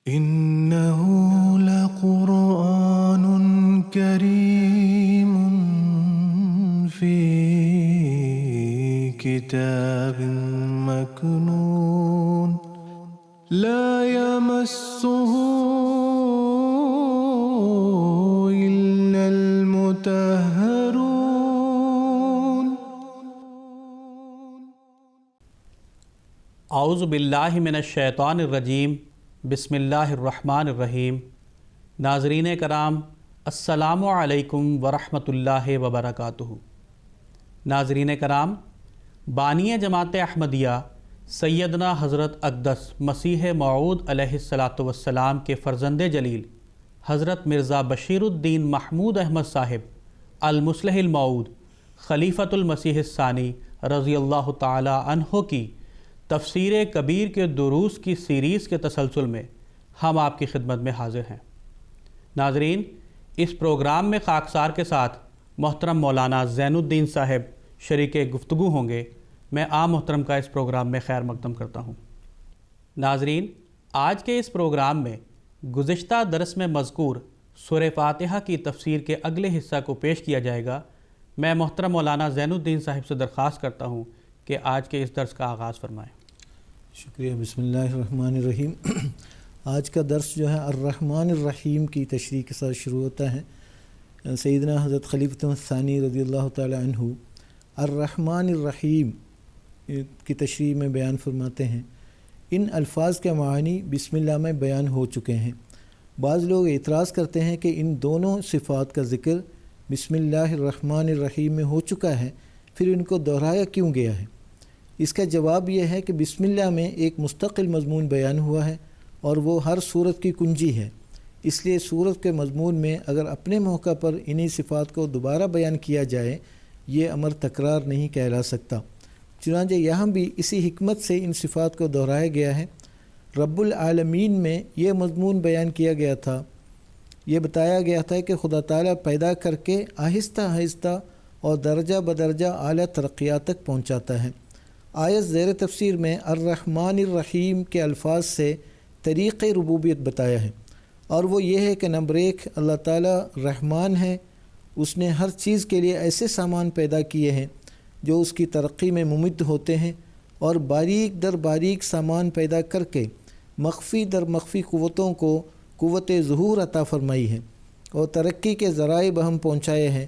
إنه لقرآن كريم في كتاب مكنون لا يمسه إلا المطهرون اعوذ باللہ من الشیطان الرجیم بسم اللہ الرحمن الرحیم۔ ناظرین کرام السلام علیکم ورحمۃ اللہ وبرکاتہ۔ ناظرین کرام، بانی جماعت احمدیہ سیدنا حضرت اقدس مسیح موعود علیہ السلام کے فرزند جلیل حضرت مرزا بشیر الدین محمود احمد صاحب المصلح الموعود خلیفۃ المسیح الثانی رضی اللہ تعالی عنہ کی تفسیر کبیر کے دروس کی سیریز کے تسلسل میں ہم آپ کی خدمت میں حاضر ہیں۔ ناظرین، اس پروگرام میں خاکسار کے ساتھ محترم مولانا زین الدین صاحب شریک گفتگو ہوں گے۔ میں عام محترم کا اس پروگرام میں خیر مقدم کرتا ہوں۔ ناظرین، آج کے اس پروگرام میں گزشتہ درس میں مذکور سورہ فاتحہ کی تفسیر کے اگلے حصہ کو پیش کیا جائے گا۔ میں محترم مولانا زین الدین صاحب سے درخواست کرتا ہوں کہ آج کے اس درس کا آغاز فرمائیں۔ شکریہ۔ بسم اللہ الرحمن الرحیم۔ آج کا درس جو ہے الرحمن الرحیم کی تشریح کے ساتھ شروع ہوتا ہے۔ سیدنا حضرت خلیفۃ الثانی رضی اللہ تعالی عنہ الرحمن الرحیم کی تشریح میں بیان فرماتے ہیں، ان الفاظ کے معنی بسم اللہ میں بیان ہو چکے ہیں۔ بعض لوگ اعتراض کرتے ہیں کہ ان دونوں صفات کا ذکر بسم اللہ الرحمن الرحیم میں ہو چکا ہے، پھر ان کو دہرایا کیوں گیا ہے؟ اس کا جواب یہ ہے کہ بسم اللہ میں ایک مستقل مضمون بیان ہوا ہے اور وہ ہر صورت کی کنجی ہے، اس لیے صورت کے مضمون میں اگر اپنے موقع پر انہی صفات کو دوبارہ بیان کیا جائے یہ امر تکرار نہیں کہلا سکتا۔ چنانچہ یہاں بھی اسی حکمت سے ان صفات کو دہرایا گیا ہے۔ رب العالمین میں یہ مضمون بیان کیا گیا تھا، یہ بتایا گیا تھا کہ خدا تعالیٰ پیدا کر کے آہستہ آہستہ اور درجہ بدرجہ اعلیٰ ترقیات تک پہنچاتا ہے۔ آیت زیر تفسیر میں الرحمن الرحیم کے الفاظ سے طریق ربوبیت بتایا ہے، اور وہ یہ ہے کہ نمبر ایک اللہ تعالیٰ رحمان ہے، اس نے ہر چیز کے لیے ایسے سامان پیدا کیے ہیں جو اس کی ترقی میں ممد ہوتے ہیں، اور باریک در باریک سامان پیدا کر کے مخفی در مخفی قوتوں کو قوت ظہور عطا فرمائی ہے اور ترقی کے ذرائع بہم پہنچائے ہیں۔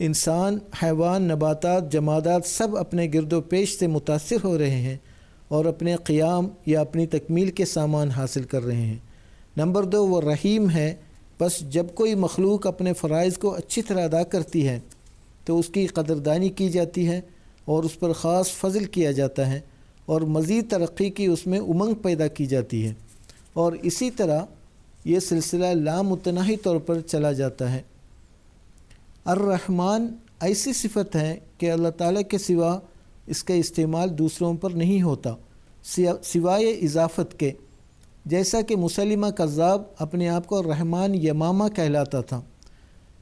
انسان، حیوان، نباتات، جمادات سب اپنے گرد و پیش سے متاثر ہو رہے ہیں اور اپنے قیام یا اپنی تکمیل کے سامان حاصل کر رہے ہیں۔ نمبر دو، وہ رحیم ہے، بس جب کوئی مخلوق اپنے فرائض کو اچھی طرح ادا کرتی ہے تو اس کی قدردانی کی جاتی ہے اور اس پر خاص فضل کیا جاتا ہے اور مزید ترقی کی اس میں امنگ پیدا کی جاتی ہے، اور اسی طرح یہ سلسلہ لامتناہی طور پر چلا جاتا ہے۔ الرحمن ایسی صفت ہے کہ اللہ تعالیٰ کے سوا اس کا استعمال دوسروں پر نہیں ہوتا سوائے اضافت کے، جیسا کہ مسلمہ کذاب اپنے آپ کو رحمان یمامہ کہلاتا تھا۔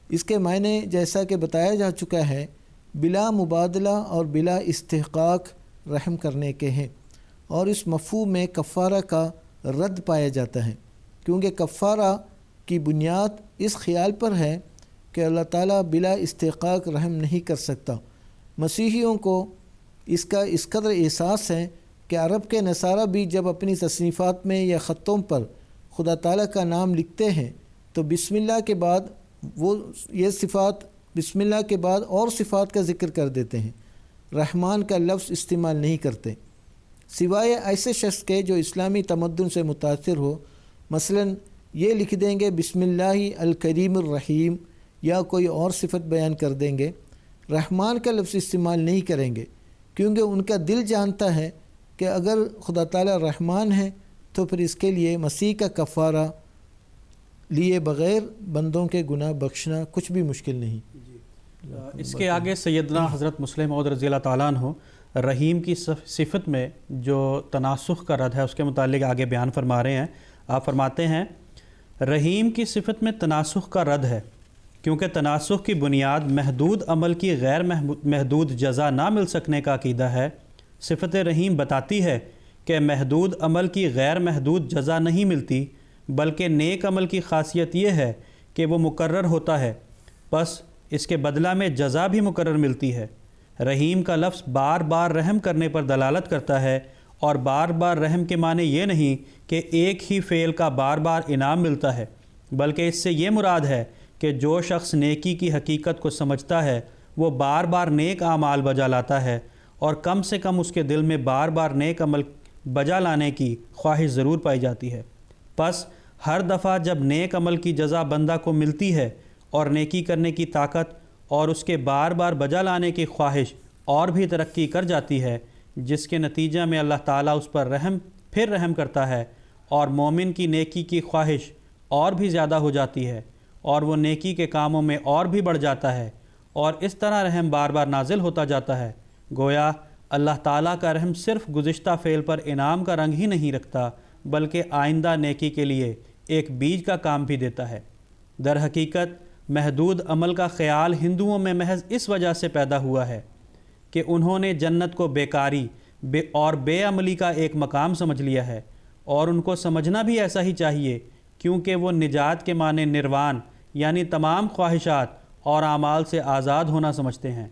اس کے معنی جیسا کہ بتایا جا چکا ہے بلا مبادلہ اور بلا استحقاق رحم کرنے کے ہیں، اور اس مفہوم میں کفارہ کا رد پایا جاتا ہے، کیونکہ کفارہ کی بنیاد اس خیال پر ہے کہ اللہ تعالیٰ بلا استحقاق رحم نہیں کر سکتا۔ مسیحیوں کو اس کا اس قدر احساس ہے کہ عرب کے نصارہ بھی جب اپنی تصنیفات میں یا خطوں پر خدا تعالیٰ کا نام لکھتے ہیں تو بسم اللہ کے بعد وہ یہ صفات بسم اللہ کے بعد اور صفات کا ذکر کر دیتے ہیں، رحمان کا لفظ استعمال نہیں کرتے، سوائے ایسے شخص کے جو اسلامی تمدن سے متاثر ہو۔ مثلا یہ لکھ دیں گے بسم اللہ الکریم الرحیم، یا کوئی اور صفت بیان کر دیں گے، رحمان کا لفظ استعمال نہیں کریں گے، کیونکہ ان کا دل جانتا ہے کہ اگر خدا تعالیٰ رحمان ہے تو پھر اس کے لیے مسیح کا کفارہ لیے بغیر بندوں کے گناہ بخشنا کچھ بھی مشکل نہیں۔ اس کے آگے سیدنا حضرت مسلح موعود رضی اللہ تعالیٰ عنہ رحیم کی صفت میں جو تناسخ کا رد ہے اس کے متعلق آگے بیان فرما رہے ہیں۔ آپ فرماتے ہیں رحیم کی صفت میں تناسخ کا رد ہے، کیونکہ تناسخ کی بنیاد محدود عمل کی غیر محدود جزا نہ مل سکنے کا عقیدہ ہے۔ صفت رحیم بتاتی ہے کہ محدود عمل کی غیر محدود جزا نہیں ملتی، بلکہ نیک عمل کی خاصیت یہ ہے کہ وہ مقرر ہوتا ہے، پس اس کے بدلہ میں جزا بھی مقرر ملتی ہے۔ رحیم کا لفظ بار بار رحم کرنے پر دلالت کرتا ہے، اور بار بار رحم کے معنی یہ نہیں کہ ایک ہی فعل کا بار بار انعام ملتا ہے، بلکہ اس سے یہ مراد ہے کہ جو شخص نیکی کی حقیقت کو سمجھتا ہے وہ بار بار نیک اعمال بجا لاتا ہے، اور کم سے کم اس کے دل میں بار بار نیک عمل بجا لانے کی خواہش ضرور پائی جاتی ہے۔ پس ہر دفعہ جب نیک عمل کی جزا بندہ کو ملتی ہے اور نیکی کرنے کی طاقت اور اس کے بار بار بجا لانے کی خواہش اور بھی ترقی کر جاتی ہے، جس کے نتیجہ میں اللہ تعالیٰ اس پر رحم کرتا ہے، اور مومن کی نیکی کی خواہش اور بھی زیادہ ہو جاتی ہے، اور وہ نیکی کے کاموں میں اور بھی بڑھ جاتا ہے، اور اس طرح رحم بار بار نازل ہوتا جاتا ہے۔ گویا اللہ تعالیٰ کا رحم صرف گزشتہ فعل پر انعام کا رنگ ہی نہیں رکھتا، بلکہ آئندہ نیکی کے لیے ایک بیج کا کام بھی دیتا ہے۔ در حقیقت محدود عمل کا خیال ہندوؤں میں محض اس وجہ سے پیدا ہوا ہے کہ انہوں نے جنت کو بیکاری اور بے عملی کا ایک مقام سمجھ لیا ہے، اور ان کو سمجھنا بھی ایسا ہی چاہیے، کیونکہ وہ نجات کے معنی نروان یعنی تمام خواہشات اور اعمال سے آزاد ہونا سمجھتے ہیں۔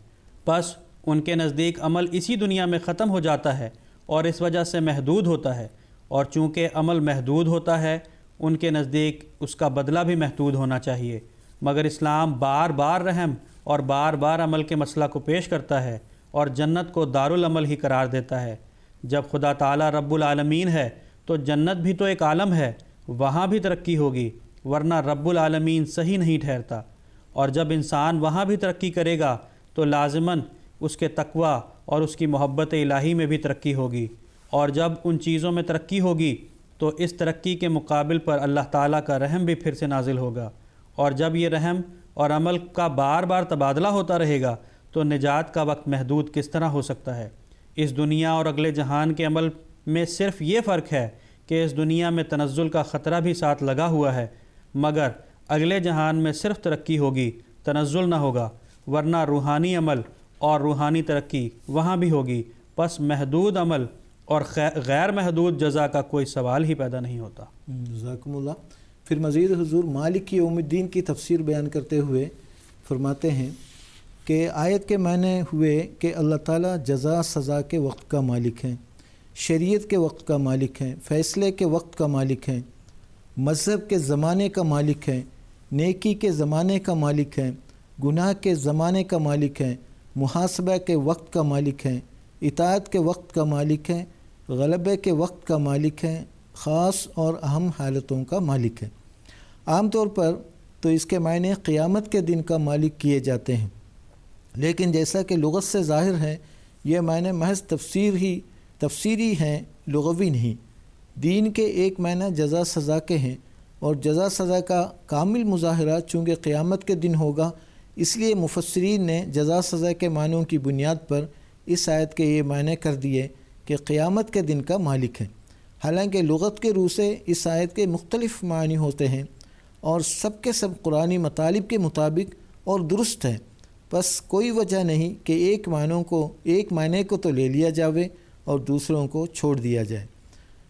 پس ان کے نزدیک عمل اسی دنیا میں ختم ہو جاتا ہے اور اس وجہ سے محدود ہوتا ہے، اور چونکہ عمل محدود ہوتا ہے ان کے نزدیک اس کا بدلہ بھی محدود ہونا چاہیے۔ مگر اسلام بار بار رحم اور بار بار عمل کے مسئلہ کو پیش کرتا ہے اور جنت کو دارالعمل ہی قرار دیتا ہے۔ جب خدا تعالیٰ رب العالمین ہے تو جنت بھی تو ایک عالم ہے، وہاں بھی ترقی ہوگی، ورنہ رب العالمین صحیح نہیں ٹھہرتا۔ اور جب انسان وہاں بھی ترقی کرے گا تو لازماً اس کے تقوی اور اس کی محبت الہی میں بھی ترقی ہوگی، اور جب ان چیزوں میں ترقی ہوگی تو اس ترقی کے مقابل پر اللہ تعالیٰ کا رحم بھی پھر سے نازل ہوگا، اور جب یہ رحم اور عمل کا بار بار تبادلہ ہوتا رہے گا تو نجات کا وقت محدود کس طرح ہو سکتا ہے؟ اس دنیا اور اگلے جہان کے عمل میں صرف یہ فرق ہے کہ اس دنیا میں تنزل کا خطرہ بھی ساتھ لگا ہوا ہے، مگر اگلے جہان میں صرف ترقی ہوگی، تنزل نہ ہوگا، ورنہ روحانی عمل اور روحانی ترقی وہاں بھی ہوگی۔ پس محدود عمل اور غیر محدود جزا کا کوئی سوال ہی پیدا نہیں ہوتا۔ جزاکم اللہ۔ پھر مزید حضور مالک یوم الدین کی تفسیر بیان کرتے ہوئے فرماتے ہیں کہ آیت کے معنی ہوئے کہ اللہ تعالیٰ جزا سزا کے وقت کا مالک ہیں، شریعت کے وقت کا مالک ہیں، فیصلے کے وقت کا مالک ہیں، مذہب کے زمانے کا مالک ہیں، نیکی کے زمانے کا مالک ہیں، گناہ کے زمانے کا مالک ہیں، محاسبہ کے وقت کا مالک ہیں، اطاعت کے وقت کا مالک ہیں، غلبے کے وقت کا مالک ہیں، خاص اور اہم حالتوں کا مالک ہے۔ عام طور پر تو اس کے معنی قیامت کے دن کا مالک کیے جاتے ہیں، لیکن جیسا کہ لغت سے ظاہر ہے یہ معنی محض تفسیری ہیں، لغوی نہیں۔ دین کے ایک معنی جزا سزا کے ہیں، اور جزا سزا کا کامل مظاہرہ چونکہ قیامت کے دن ہوگا، اس لیے مفسرین نے جزا سزا کے معنوں کی بنیاد پر اس آیت کے یہ معنی کر دیے کہ قیامت کے دن کا مالک ہے۔ حالانکہ لغت کے روح سے اس آیت کے مختلف معنی ہوتے ہیں اور سب کے سب قرآنی مطالب کے مطابق اور درست ہیں، بس کوئی وجہ نہیں کہ ایک معنی کو تو لے لیا جاوے اور دوسروں کو چھوڑ دیا جائے۔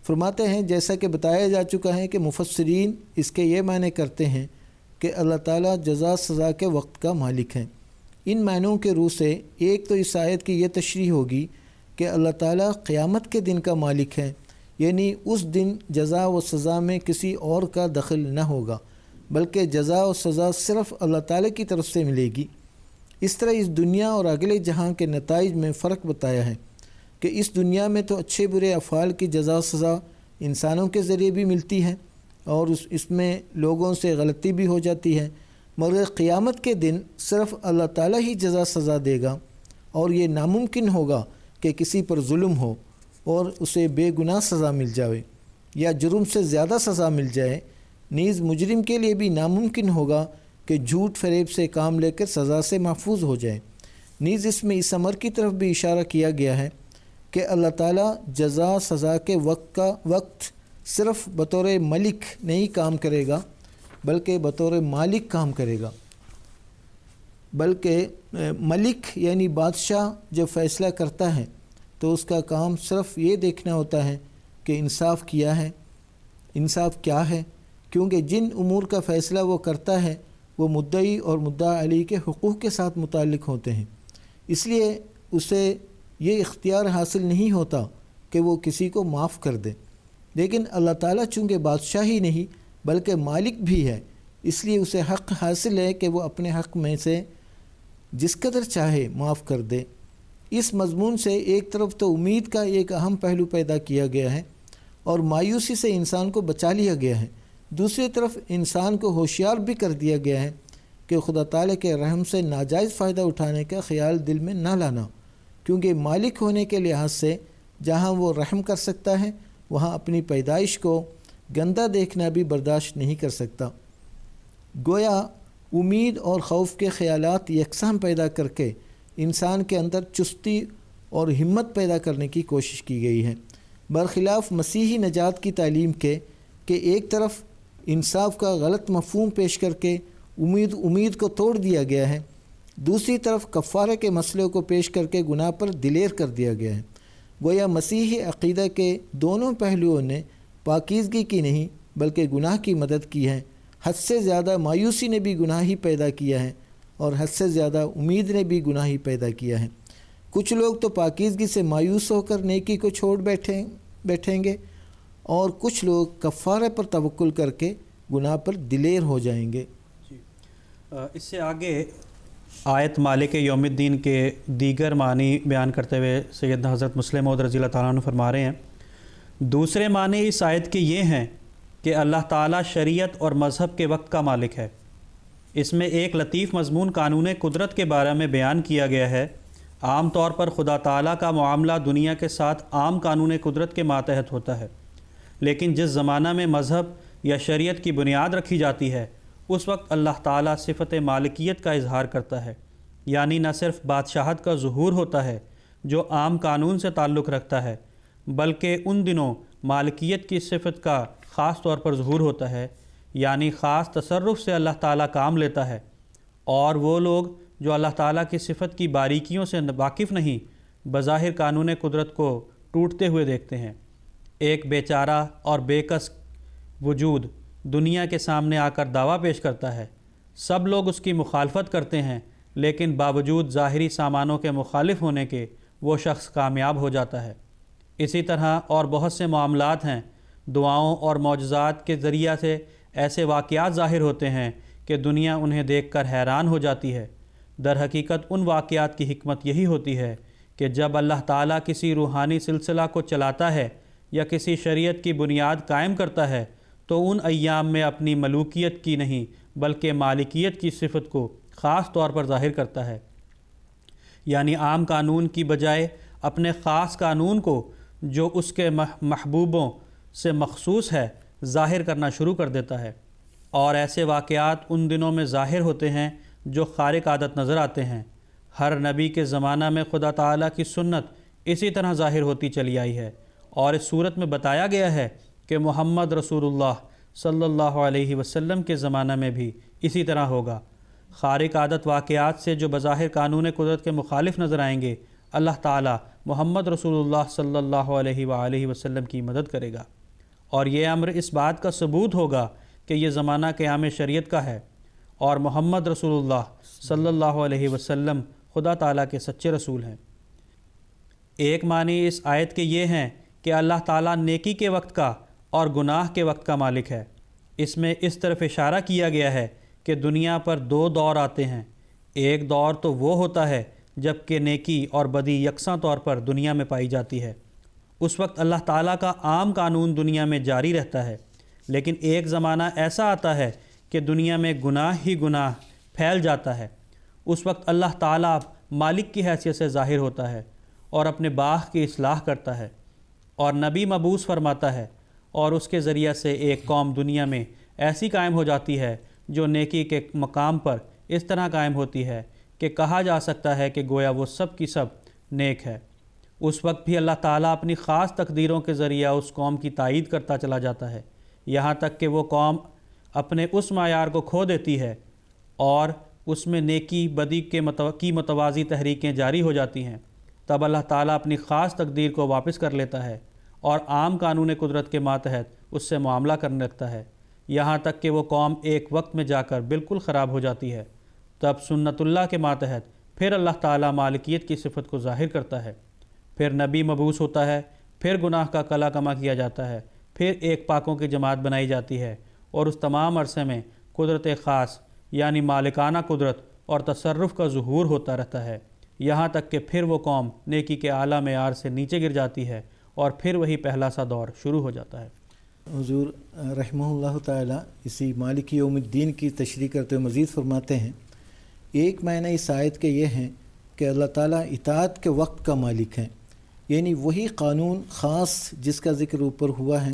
فرماتے ہیں جیسا کہ بتایا جا چکا ہے کہ مفسرین اس کے یہ معنی کرتے ہیں کہ اللہ تعالیٰ جزا سزا کے وقت کا مالک ہیں۔ ان معنوں کے روح سے ایک تو اس آیت کی یہ تشریح ہوگی کہ اللہ تعالیٰ قیامت کے دن کا مالک ہے، یعنی اس دن جزا و سزا میں کسی اور کا دخل نہ ہوگا، بلکہ جزا و سزا صرف اللہ تعالیٰ کی طرف سے ملے گی۔ اس طرح اس دنیا اور اگلے جہاں کے نتائج میں فرق بتایا ہے کہ اس دنیا میں تو اچھے برے افعال کی جزا و سزا انسانوں کے ذریعے بھی ملتی ہے اور اس میں لوگوں سے غلطی بھی ہو جاتی ہے، مگر قیامت کے دن صرف اللہ تعالیٰ ہی جزا سزا دے گا، اور یہ ناممکن ہوگا کہ کسی پر ظلم ہو اور اسے بے گناہ سزا مل جائے یا جرم سے زیادہ سزا مل جائے۔ نیز مجرم کے لیے بھی ناممکن ہوگا کہ جھوٹ فریب سے کام لے کر سزا سے محفوظ ہو جائے۔ نیز اس میں اس امر کی طرف بھی اشارہ کیا گیا ہے کہ اللہ تعالیٰ جزا سزا کے وقت صرف بطور ملک نہیں کام کرے گا بلکہ بطور مالک کام کرے گا، بلکہ ملک یعنی بادشاہ جب فیصلہ کرتا ہے تو اس کا کام صرف یہ دیکھنا ہوتا ہے کہ انصاف کیا ہے، انصاف کیا ہے، کیونکہ جن امور کا فیصلہ وہ کرتا ہے وہ مدعی اور مدعا علی کے حقوق کے ساتھ متعلق ہوتے ہیں، اس لیے اسے یہ اختیار حاصل نہیں ہوتا کہ وہ کسی کو معاف کر دے۔ لیکن اللہ تعالیٰ چونکہ بادشاہ ہی نہیں بلکہ مالک بھی ہے، اس لیے اسے حق حاصل ہے کہ وہ اپنے حق میں سے جس قدر چاہے معاف کر دے۔ اس مضمون سے ایک طرف تو امید کا ایک اہم پہلو پیدا کیا گیا ہے اور مایوسی سے انسان کو بچا لیا گیا ہے، دوسری طرف انسان کو ہوشیار بھی کر دیا گیا ہے کہ خدا تعالیٰ کے رحم سے ناجائز فائدہ اٹھانے کا خیال دل میں نہ لانا، کیونکہ مالک ہونے کے لحاظ سے جہاں وہ رحم کر سکتا ہے وہاں اپنی پیدائش کو گندہ دیکھنا بھی برداشت نہیں کر سکتا۔ گویا امید اور خوف کے خیالات یکساں پیدا کر کے انسان کے اندر چستی اور ہمت پیدا کرنے کی کوشش کی گئی ہے، برخلاف مسیحی نجات کی تعلیم کے کہ ایک طرف انصاف کا غلط مفہوم پیش کر کے امید کو توڑ دیا گیا ہے، دوسری طرف کفارہ کے مسئلے کو پیش کر کے گناہ پر دلیر کر دیا گیا ہے۔ گویا مسیحی عقیدہ کے دونوں پہلوؤں نے پاکیزگی کی نہیں بلکہ گناہ کی مدد کی ہے۔ حد سے زیادہ مایوسی نے بھی گناہ ہی پیدا کیا ہے اور حد سے زیادہ امید نے بھی گناہ ہی پیدا کیا ہے۔ کچھ لوگ تو پاکیزگی سے مایوس ہو کر نیکی کو چھوڑ بیٹھیں گے اور کچھ لوگ کفارہ پر توکل کر کے گناہ پر دلیر ہو جائیں گے۔ اس سے آگے آیت مالک یوم الدین کے دیگر معنی بیان کرتے ہوئے سیدنا حضرت مسلم موعود رضی اللہ تعالیٰ عنہ فرما رہے ہیں، دوسرے معنی اس آیت کے یہ ہیں کہ اللہ تعالیٰ شریعت اور مذہب کے وقت کا مالک ہے۔ اس میں ایک لطیف مضمون قانون قدرت کے بارے میں بیان کیا گیا ہے۔ عام طور پر خدا تعالیٰ کا معاملہ دنیا کے ساتھ عام قانون قدرت کے ماتحت ہوتا ہے، لیکن جس زمانہ میں مذہب یا شریعت کی بنیاد رکھی جاتی ہے اس وقت اللہ تعالیٰ صفت مالکیت کا اظہار کرتا ہے، یعنی نہ صرف بادشاہت کا ظہور ہوتا ہے جو عام قانون سے تعلق رکھتا ہے، بلکہ ان دنوں مالکیت کی صفت کا خاص طور پر ظہور ہوتا ہے، یعنی خاص تصرف سے اللہ تعالیٰ کام لیتا ہے، اور وہ لوگ جو اللہ تعالیٰ کی صفت کی باریکیوں سے واقف نہیں بظاہر قانون قدرت کو ٹوٹتے ہوئے دیکھتے ہیں۔ ایک بیچارہ اور بے کس وجود دنیا کے سامنے آ کر دعویٰ پیش کرتا ہے، سب لوگ اس کی مخالفت کرتے ہیں، لیکن باوجود ظاہری سامانوں کے مخالف ہونے کے وہ شخص کامیاب ہو جاتا ہے۔ اسی طرح اور بہت سے معاملات ہیں، دعاؤں اور معجزات کے ذریعہ سے ایسے واقعات ظاہر ہوتے ہیں کہ دنیا انہیں دیکھ کر حیران ہو جاتی ہے۔ در حقیقت ان واقعات کی حکمت یہی ہوتی ہے کہ جب اللہ تعالیٰ کسی روحانی سلسلہ کو چلاتا ہے یا کسی شریعت کی بنیاد قائم کرتا ہے تو ان ایام میں اپنی ملوکیت کی نہیں بلکہ مالکیت کی صفت کو خاص طور پر ظاہر کرتا ہے، یعنی عام قانون کی بجائے اپنے خاص قانون کو جو اس کے محبوبوں سے مخصوص ہے ظاہر کرنا شروع کر دیتا ہے۔ اور ایسے واقعات ان دنوں میں ظاہر ہوتے ہیں جو خارق عادت نظر آتے ہیں۔ ہر نبی کے زمانہ میں خدا تعالیٰ کی سنت اسی طرح ظاہر ہوتی چلی آئی ہے، اور اس صورت میں بتایا گیا ہے کہ محمد رسول اللہ صلی اللہ علیہ وسلم کے زمانہ میں بھی اسی طرح ہوگا۔ خارق عادت واقعات سے جو بظاہر قانون قدرت کے مخالف نظر آئیں گے، اللہ تعالیٰ محمد رسول اللہ صلی اللہ علیہ وآلہ وسلم کی مدد کرے گا، اور یہ امر اس بات کا ثبوت ہوگا کہ یہ زمانہ قیام شریعت کا ہے اور محمد رسول اللہ صلی اللہ علیہ وسلم خدا تعالیٰ کے سچے رسول ہیں۔ ایک معنی اس آیت کے یہ ہیں کہ اللہ تعالیٰ نیکی کے وقت کا اور گناہ کے وقت کا مالک ہے۔ اس میں اس طرف اشارہ کیا گیا ہے کہ دنیا پر دو دور آتے ہیں۔ ایک دور تو وہ ہوتا ہے جب کہ نیکی اور بدی یکساں طور پر دنیا میں پائی جاتی ہے، اس وقت اللہ تعالیٰ کا عام قانون دنیا میں جاری رہتا ہے۔ لیکن ایک زمانہ ایسا آتا ہے کہ دنیا میں گناہ ہی گناہ پھیل جاتا ہے، اس وقت اللہ تعالیٰ مالک کی حیثیت سے ظاہر ہوتا ہے اور اپنے باغ کی اصلاح کرتا ہے، اور نبی مبعوث فرماتا ہے، اور اس کے ذریعہ سے ایک قوم دنیا میں ایسی قائم ہو جاتی ہے جو نیکی کے مقام پر اس طرح قائم ہوتی ہے کہ کہا جا سکتا ہے کہ گویا وہ سب کی سب نیک ہے۔ اس وقت بھی اللہ تعالیٰ اپنی خاص تقدیروں کے ذریعہ اس قوم کی تائید کرتا چلا جاتا ہے، یہاں تک کہ وہ قوم اپنے اس معیار کو کھو دیتی ہے اور اس میں نیکی بدی کی متوازی تحریکیں جاری ہو جاتی ہیں۔ تب اللہ تعالیٰ اپنی خاص تقدیر کو واپس کر لیتا ہے اور عام قانون قدرت کے ماتحت اس سے معاملہ کرنے لگتا ہے، یہاں تک کہ وہ قوم ایک وقت میں جا کر بالکل خراب ہو جاتی ہے۔ تب سنت اللہ کے ماتحت پھر اللہ تعالیٰ مالکیت کی صفت کو ظاہر کرتا ہے، پھر نبی مبعوث ہوتا ہے، پھر گناہ کا کلا کما کیا جاتا ہے، پھر ایک پاکوں کی جماعت بنائی جاتی ہے، اور اس تمام عرصے میں قدرت خاص یعنی مالکانہ قدرت اور تصرف کا ظہور ہوتا رہتا ہے، یہاں تک کہ پھر وہ قوم نیکی کے اعلیٰ معیار سے نیچے گر جاتی ہے، اور پھر وہی پہلا سا دور شروع ہو جاتا ہے۔ حضور رحمہ اللہ تعالی اسی مالک یوم الدین کی تشریح کرتے ہوئے مزید فرماتے ہیں، ایک معنی اس آیت کے یہ ہیں کہ اللہ تعالیٰ اطاعت کے وقت کا مالک ہے، یعنی وہی قانون خاص جس کا ذکر اوپر ہوا ہے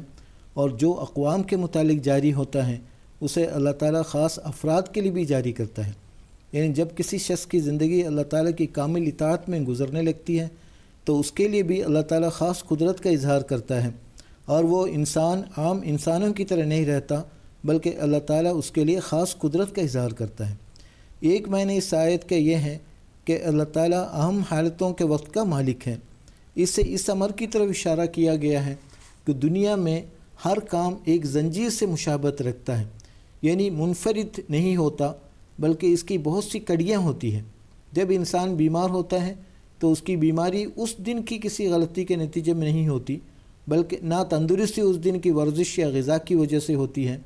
اور جو اقوام کے متعلق جاری ہوتا ہے اسے اللہ تعالیٰ خاص افراد کے لیے بھی جاری کرتا ہے۔ یعنی جب کسی شخص کی زندگی اللہ تعالیٰ کی کامل اطاعت میں گزرنے لگتی ہے تو اس کے لیے بھی اللہ تعالیٰ خاص قدرت کا اظہار کرتا ہے، اور وہ انسان عام انسانوں کی طرح نہیں رہتا بلکہ اللہ تعالیٰ اس کے لیے خاص قدرت کا اظہار کرتا ہے۔ ایک معنی اس آیت کے یہ ہے کہ اللہ تعالیٰ اہم حالتوں کے وقت کا مالک ہے۔ اس سے اس امر کی طرف اشارہ کیا گیا ہے کہ دنیا میں ہر کام ایک زنجیر سے مشابہت رکھتا ہے، یعنی منفرد نہیں ہوتا بلکہ اس کی بہت سی کڑیاں ہوتی ہیں۔ جب انسان بیمار ہوتا ہے تو اس کی بیماری اس دن کی کسی غلطی کے نتیجے میں نہیں ہوتی بلکہ نہ تندرستی اس دن کی ورزش یا غذا کی وجہ سے ہوتی ہے۔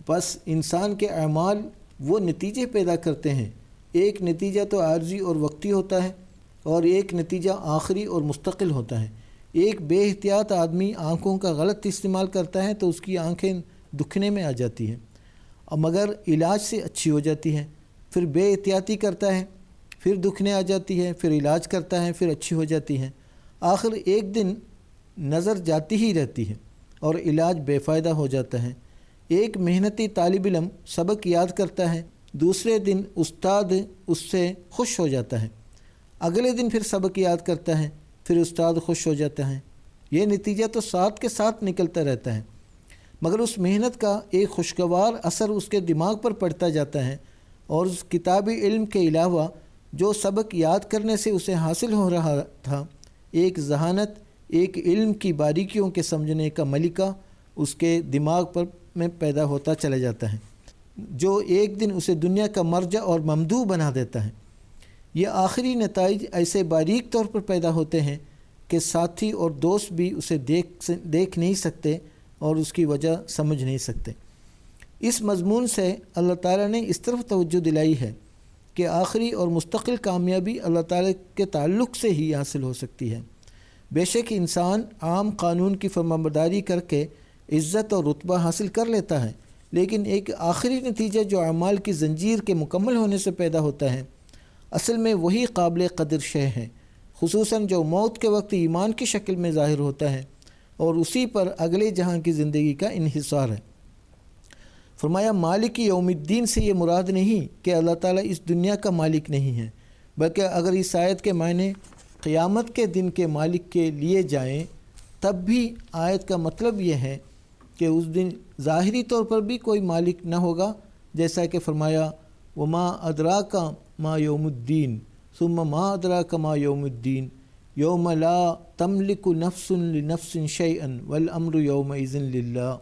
بس انسان کے اعمال وہ نتیجے پیدا کرتے ہیں، ایک نتیجہ تو عارضی اور وقتی ہوتا ہے اور ایک نتیجہ آخری اور مستقل ہوتا ہے۔ ایک بے احتیاط آدمی آنکھوں کا غلط استعمال کرتا ہے تو اس کی آنکھیں دکھنے میں آ جاتی ہیں، اور مگر علاج سے اچھی ہو جاتی ہے، پھر بے احتیاطی کرتا ہے، پھر دکھنے آ جاتی ہے، پھر علاج کرتا ہے، پھر اچھی ہو جاتی ہے، آخر ایک دن نظر جاتی ہی رہتی ہے اور علاج بے فائدہ ہو جاتا ہے۔ ایک محنتی طالب علم سبق یاد کرتا ہے، دوسرے دن استاد اس سے خوش ہو جاتا ہے، اگلے دن پھر سبق یاد کرتا ہے، پھر استاد خوش ہو جاتا ہے۔ یہ نتیجہ تو ساتھ کے ساتھ نکلتا رہتا ہے، مگر اس محنت کا ایک خوشگوار اثر اس کے دماغ پر پڑتا جاتا ہے، اور اس کتابی علم کے علاوہ جو سبق یاد کرنے سے اسے حاصل ہو رہا تھا، ایک ذہانت، ایک علم کی باریکیوں کے سمجھنے کا ملکہ اس کے دماغ پر میں پیدا ہوتا چلا جاتا ہے، جو ایک دن اسے دنیا کا مرجع اور ممدوح بنا دیتا ہے۔ یہ آخری نتائج ایسے باریک طور پر پیدا ہوتے ہیں کہ ساتھی اور دوست بھی اسے دیکھ نہیں سکتے اور اس کی وجہ سمجھ نہیں سکتے۔ اس مضمون سے اللہ تعالیٰ نے اس طرف توجہ دلائی ہے کہ آخری اور مستقل کامیابی اللہ تعالیٰ کے تعلق سے ہی حاصل ہو سکتی ہے۔ بے شک انسان عام قانون کی فرمانبرداری کر کے عزت اور رتبہ حاصل کر لیتا ہے، لیکن ایک آخری نتیجہ جو اعمال کی زنجیر کے مکمل ہونے سے پیدا ہوتا ہے، اصل میں وہی قابل قدر شے ہے، خصوصاً جو موت کے وقت ایمان کی شکل میں ظاہر ہوتا ہے اور اسی پر اگلے جہاں کی زندگی کا انحصار ہے۔ فرمایا مالک یوم الدین سے یہ مراد نہیں کہ اللہ تعالیٰ اس دنیا کا مالک نہیں ہے، بلکہ اگر اس آیت کے معنی قیامت کے دن کے مالک کے لیے جائیں تب بھی آیت کا مطلب یہ ہے کہ اس دن ظاہری طور پر بھی کوئی مالک نہ ہوگا، جیسا کہ فرمایا وما ادراک ما یوم الدین ثم ما ادراک ما یوم الدین یوم لا تملک نفس لنفس شیئا والامر یومئذ للہ،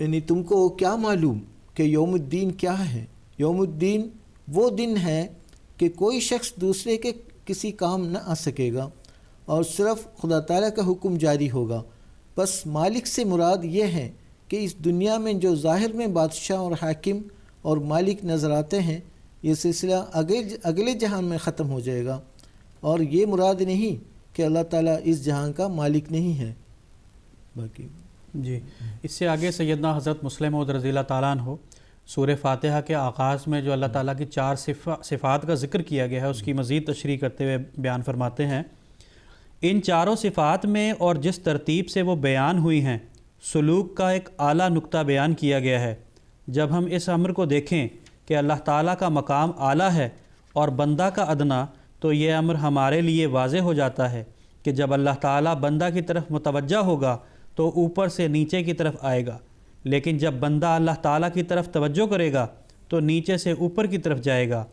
یعنی تم کو کیا معلوم کہ یوم الدین کیا ہے؟ یوم الدین وہ دن ہے کہ کوئی شخص دوسرے کے کسی کام نہ آ سکے گا اور صرف خدا تعالیٰ کا حکم جاری ہوگا۔ بس مالک سے مراد یہ ہے کہ اس دنیا میں جو ظاہر میں بادشاہ اور حاکم اور مالک نظر آتے ہیں، یہ سلسلہ اگلے جہان میں ختم ہو جائے گا، اور یہ مراد نہیں کہ اللہ تعالیٰ اس جہان کا مالک نہیں ہے۔ باقی جی، اس سے آگے سیدنا حضرت مسلم موعود رضی اللہ تعالیٰ عنہ سورہ فاتحہ کے آغاز میں جو اللہ تعالیٰ کی 4 صفات کا ذکر کیا گیا ہے اس کی مزید تشریح کرتے ہوئے بیان فرماتے ہیں، ان چاروں صفات میں اور جس ترتیب سے وہ بیان ہوئی ہیں سلوک کا ایک اعلیٰ نقطہ بیان کیا گیا ہے۔ جب ہم اس امر کو دیکھیں کہ اللہ تعالیٰ کا مقام اعلیٰ ہے اور بندہ کا ادنا، تو یہ امر ہمارے لیے واضح ہو جاتا ہے کہ جب اللہ تعالیٰ بندہ کی طرف متوجہ ہوگا تو اوپر سے نیچے کی طرف آئے گا، لیکن جب بندہ اللہ تعالیٰ کی طرف توجہ کرے گا تو نیچے سے اوپر کی طرف جائے گا۔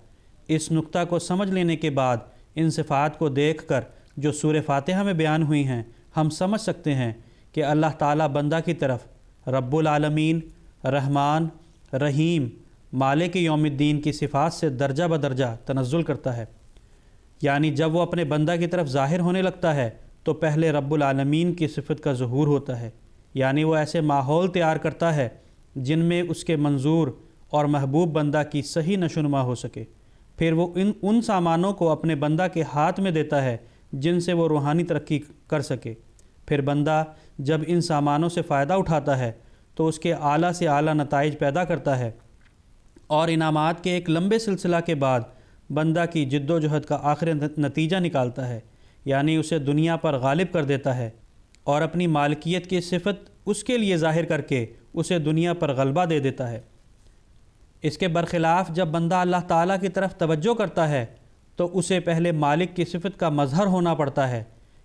اس نقطہ کو سمجھ لینے کے بعد ان صفات کو دیکھ کر جو سورہ فاتحہ میں بیان ہوئی ہیں، ہم سمجھ سکتے ہیں کہ اللہ تعالیٰ بندہ کی طرف رب العالمین، رحمان، رحیم، مالک یوم الدین کی صفات سے درجہ بدرجہ تنزل کرتا ہے۔ یعنی جب وہ اپنے بندہ کی طرف ظاہر ہونے لگتا ہے تو پہلے رب العالمین کی صفت کا ظہور ہوتا ہے، یعنی وہ ایسے ماحول تیار کرتا ہے جن میں اس کے منظور اور محبوب بندہ کی صحیح نشوونما ہو سکے۔ پھر وہ ان سامانوں کو اپنے بندہ کے ہاتھ میں دیتا ہے جن سے وہ روحانی ترقی کر سکے۔ پھر بندہ جب ان سامانوں سے فائدہ اٹھاتا ہے تو اس کے اعلیٰ سے اعلیٰ نتائج پیدا کرتا ہے، اور انعامات کے ایک لمبے سلسلہ کے بعد بندہ کی جد و جہد کا آخری نتیجہ نکالتا ہے، یعنی اسے دنیا پر غالب کر دیتا ہے اور اپنی مالکیت کی صفت اس کے لیے ظاہر کر کے اسے دنیا پر غلبہ دے دیتا ہے۔ اس کے برخلاف جب بندہ اللہ تعالیٰ کی طرف توجہ کرتا ہے تو اسے پہلے مالک کی صفت کا مظہر ہونا پڑتا ہے،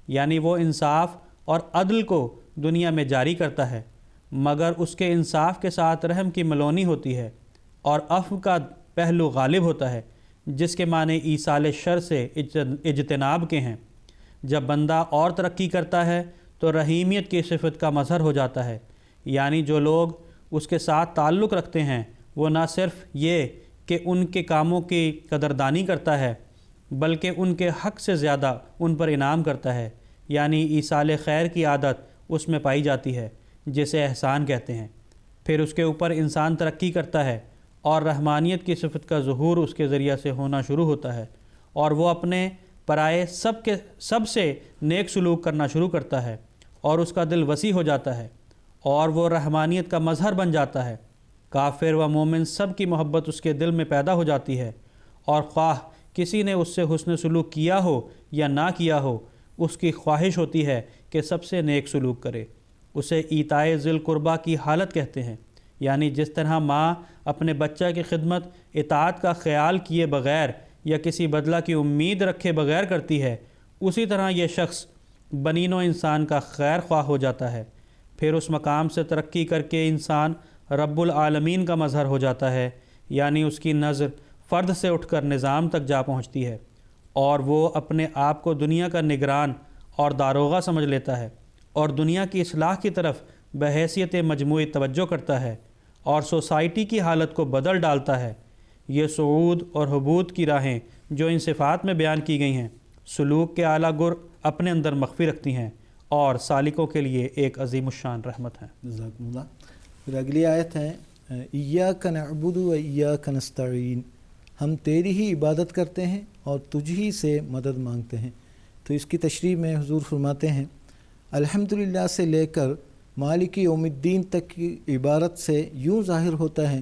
یعنی وہ انصاف اور عدل کو دنیا میں جاری کرتا ہے، مگر اس کے انصاف کے ساتھ رحم کی ملونی ہوتی ہے اور عفو کا پہلو غالب ہوتا ہے، جس کے معنی ایصال شر سے اجتناب کے ہیں۔ جب بندہ اور ترقی کرتا ہے تو رحیمیت کی صفت کا مظہر ہو جاتا ہے، یعنی جو لوگ اس کے ساتھ تعلق رکھتے ہیں وہ نہ صرف یہ کہ ان کے کاموں کی قدردانی کرتا ہے بلکہ ان کے حق سے زیادہ ان پر انعام کرتا ہے، یعنی ایصال خیر کی عادت اس میں پائی جاتی ہے جسے احسان کہتے ہیں۔ پھر اس کے اوپر انسان ترقی کرتا ہے اور رحمانیت کی صفت کا ظہور اس کے ذریعہ سے ہونا شروع ہوتا ہے، اور وہ اپنے پرائے سب سے نیک سلوک کرنا شروع کرتا ہے، اور اس کا دل وسیع ہو جاتا ہے اور وہ رحمانیت کا مظہر بن جاتا ہے۔ کافر و مومن سب کی محبت اس کے دل میں پیدا ہو جاتی ہے، اور خواہ کسی نے اس سے حسن سلوک کیا ہو یا نہ کیا ہو، اس کی خواہش ہوتی ہے کہ سب سے نیک سلوک کرے۔ اسے ایتائے ذی القربیٰ کی حالت کہتے ہیں، یعنی جس طرح ماں اپنے بچہ کی خدمت اطاعت کا خیال کیے بغیر یا کسی بدلہ کی امید رکھے بغیر کرتی ہے، اسی طرح یہ شخص بنین و انسان کا خیر خواہ ہو جاتا ہے۔ پھر اس مقام سے ترقی کر کے انسان رب العالمین کا مظہر ہو جاتا ہے، یعنی اس کی نظر فرد سے اٹھ کر نظام تک جا پہنچتی ہے، اور وہ اپنے آپ کو دنیا کا نگران اور داروغہ سمجھ لیتا ہے اور دنیا کی اصلاح کی طرف بحیثیت مجموعی توجہ کرتا ہے اور سوسائٹی کی حالت کو بدل ڈالتا ہے۔ یہ صعود اور حبوط کی راہیں جو ان صفات میں بیان کی گئی ہیں سلوک کے اعلیٰ گر اپنے اندر مخفی رکھتی ہیں اور سالکوں کے لیے ایک عظیم الشان رحمت ہیں۔ جزاکم اللہ۔ پھر اگلی آیت ہے ایاک نعبد و ایاک نستعین، ہم تیری ہی عبادت کرتے ہیں اور تجھ ہی سے مدد مانگتے ہیں۔ تو اس کی تشریح میں حضور فرماتے ہیں الحمدللہ سے لے کر مالک یوم الدین تک کی عبارت سے یوں ظاہر ہوتا ہے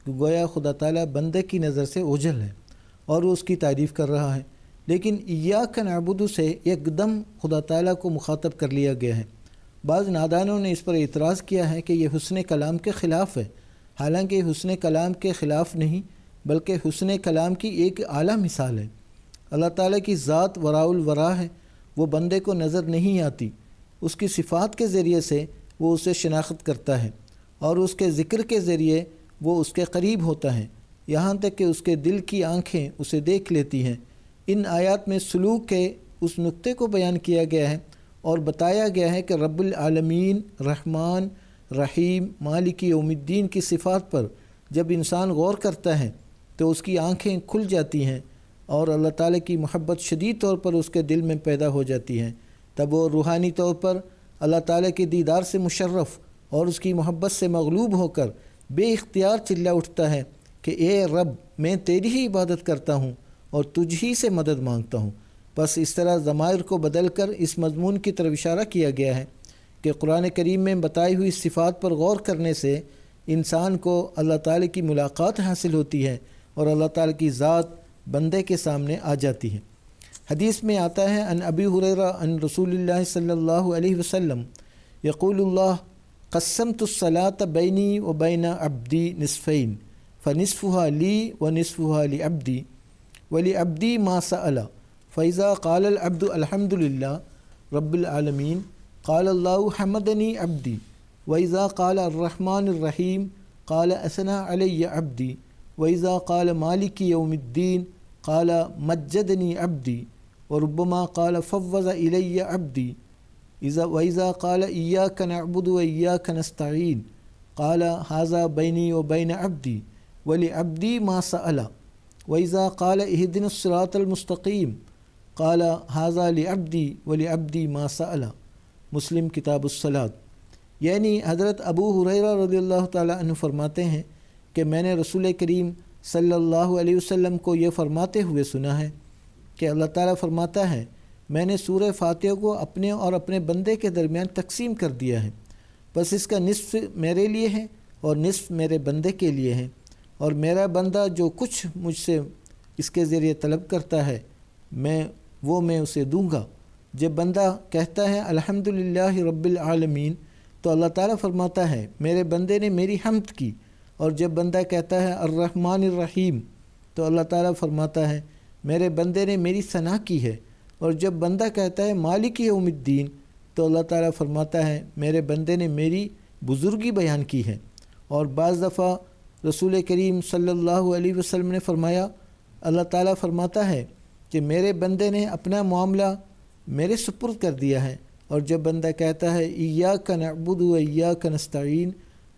کہ گویا خدا تعالیٰ بندے کی نظر سے اوجھل ہے اور وہ اس کی تعریف کر رہا ہے، لیکن ایاک نعبد سے ایک دم خدا تعالیٰ کو مخاطب کر لیا گیا ہے۔ بعض نادانوں نے اس پر اعتراض کیا ہے کہ یہ حسن کلام کے خلاف ہے، حالانکہ یہ حسن کلام کے خلاف نہیں بلکہ حسن کلام کی ایک اعلیٰ مثال ہے۔ اللہ تعالیٰ کی ذات وراء الورا ہے، وہ بندے کو نظر نہیں آتی، اس کی صفات کے ذریعے سے وہ اسے شناخت کرتا ہے اور اس کے ذکر کے ذریعے وہ اس کے قریب ہوتا ہے، یہاں تک کہ اس کے دل کی آنکھیں اسے دیکھ لیتی ہیں۔ ان آیات میں سلوک کے اس نقطے کو بیان کیا گیا ہے اور بتایا گیا ہے کہ رب العالمین، رحمان، رحیم، مالک یوم الدین کی صفات پر جب انسان غور کرتا ہے تو اس کی آنکھیں کھل جاتی ہیں اور اللہ تعالیٰ کی محبت شدید طور پر اس کے دل میں پیدا ہو جاتی ہے۔ تب وہ روحانی طور پر اللہ تعالیٰ کے دیدار سے مشرف اور اس کی محبت سے مغلوب ہو کر بے اختیار چلا اٹھتا ہے کہ اے رب، میں تیری ہی عبادت کرتا ہوں اور تجھ ہی سے مدد مانگتا ہوں۔ بس اس طرح ضمائر کو بدل کر اس مضمون کی طرف اشارہ کیا گیا ہے کہ قرآن کریم میں بتائی ہوئی صفات پر غور کرنے سے انسان کو اللہ تعالیٰ کی ملاقات حاصل ہوتی ہے اور اللہ تعالیٰ کی ذات بندے کے سامنے آ جاتی ہے۔ حدیث میں آتا ہے ان ابی ہریرہ ان رسول اللہ صلی اللہ علیہ وسلم یقول اللہ قسمت الصلاة بینی و بین عبدی نصفین فنصفها لی ونصفها لعبدی ولعبدی ما سأل فإذا قال العبد الحمد للہ رب العالمین قال اللہ حمدنی عبدی وإذا قال الرحمن الرحیم قال اثنى علی عبدی وإذا قال مالک یوم الدین قال مجدنی عبدی وربما قال فوض الی عبدی وإذا قال ایاک نعبد و ایاک نستعین قال هذا بيني وبين عبدي ولعبدي ما سأل وإذا قال اهدنا الصراط المستقيم قال هذا لعبدي ولعبدي ما سأل. مسلم کتاب الصلاۃ. یعنی حضرت ابو ہریرہ رضی اللہ تعالیٰ عنہ فرماتے ہیں کہ میں نے رسول کریم صلی اللہ علیہ وسلم کو یہ فرماتے ہوئے سنا ہے کہ اللہ تعالیٰ فرماتا ہے میں نے سورہ فاتحہ کو اپنے اور اپنے بندے کے درمیان تقسیم کر دیا ہے، بس اس کا نصف میرے لیے ہے اور نصف میرے بندے کے لیے ہے، اور میرا بندہ جو کچھ مجھ سے اس کے ذریعے طلب کرتا ہے میں اسے دوں گا. جب بندہ کہتا ہے الحمدللہ رب العالمین تو اللہ تعالیٰ فرماتا ہے میرے بندے نے میری حمد کی، اور جب بندہ کہتا ہے الرحمن الرحیم تو اللہ تعالیٰ فرماتا ہے میرے بندے نے میری ثنا کی ہے، اور جب بندہ کہتا ہے مالک یوم الدین تو اللہ تعالیٰ فرماتا ہے میرے بندے نے میری بزرگی بیان کی ہے. اور بعض دفعہ رسول کریم صلی اللہ علیہ وسلم نے فرمایا اللہ تعالیٰ فرماتا ہے کہ میرے بندے نے اپنا معاملہ میرے سپرد کر دیا ہے، اور جب بندہ کہتا ہے ایاک نعبد و ایاک نستعین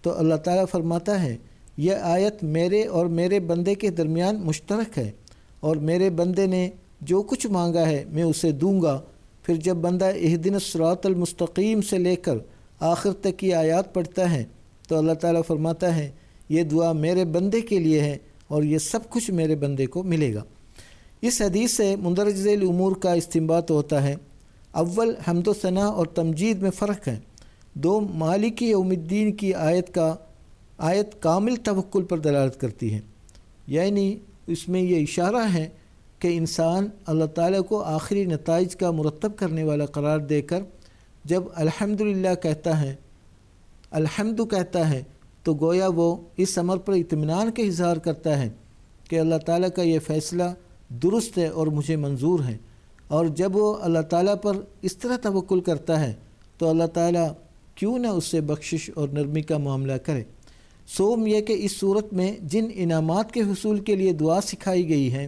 تو اللہ تعالیٰ فرماتا ہے یہ آیت میرے اور میرے بندے کے درمیان مشترک ہے، اور میرے بندے نے جو کچھ مانگا ہے میں اسے دوں گا. پھر جب بندہ اہدنا الصراط المستقیم سے لے کر آخر تک کی آیات پڑھتا ہے تو اللہ تعالیٰ فرماتا ہے یہ دعا میرے بندے کے لیے ہے اور یہ سب کچھ میرے بندے کو ملے گا. اس حدیث سے مندرج ذیل امور کا استنباط ہوتا ہے. اول حمد و ثنا اور تمجید میں فرق ہے. دو مالک یوم الدین کی آیت کامل توکل پر دلالت کرتی ہے، یعنی اس میں یہ اشارہ ہے کہ انسان اللہ تعالیٰ کو آخری نتائج کا مرتب کرنے والا قرار دے کر جب الحمدللہ کہتا ہے، الحمد کہتا ہے تو گویا وہ اس امر پر اطمینان کا اظہار کرتا ہے کہ اللہ تعالیٰ کا یہ فیصلہ درست ہے اور مجھے منظور ہے. اور جب وہ اللہ تعالیٰ پر اس طرح توکل کرتا ہے تو اللہ تعالیٰ کیوں نہ اس سے بخشش اور نرمی کا معاملہ کرے. سوم یہ کہ اس صورت میں جن انعامات کے حصول کے لیے دعا سکھائی گئی ہے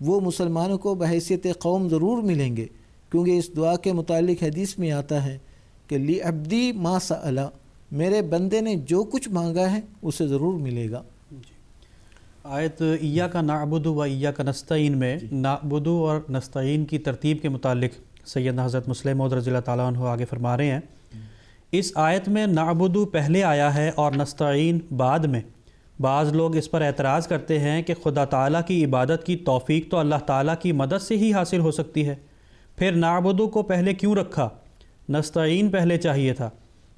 وہ مسلمانوں کو بحیثیت قوم ضرور ملیں گے، کیونکہ اس دعا کے متعلق حدیث میں آتا ہے کہ لی عبدی ما سأل، میرے بندے نے جو کچھ مانگا ہے اسے ضرور ملے گا. آیت ایاک نعبد و ایاک نستعین میں نعبد اور نستعین کی ترتیب کے متعلق سیدنا حضرت مسلم موعود رضی اللہ تعالیٰ عنہ آگے فرما رہے ہیں اس آیت میں نعبد پہلے آیا ہے اور نستعین بعد میں. بعض لوگ اس پر اعتراض کرتے ہیں کہ خدا تعالیٰ کی عبادت کی توفیق تو اللہ تعالیٰ کی مدد سے ہی حاصل ہو سکتی ہے، پھر نعبد کو پہلے کیوں رکھا، نستعین پہلے چاہیے تھا.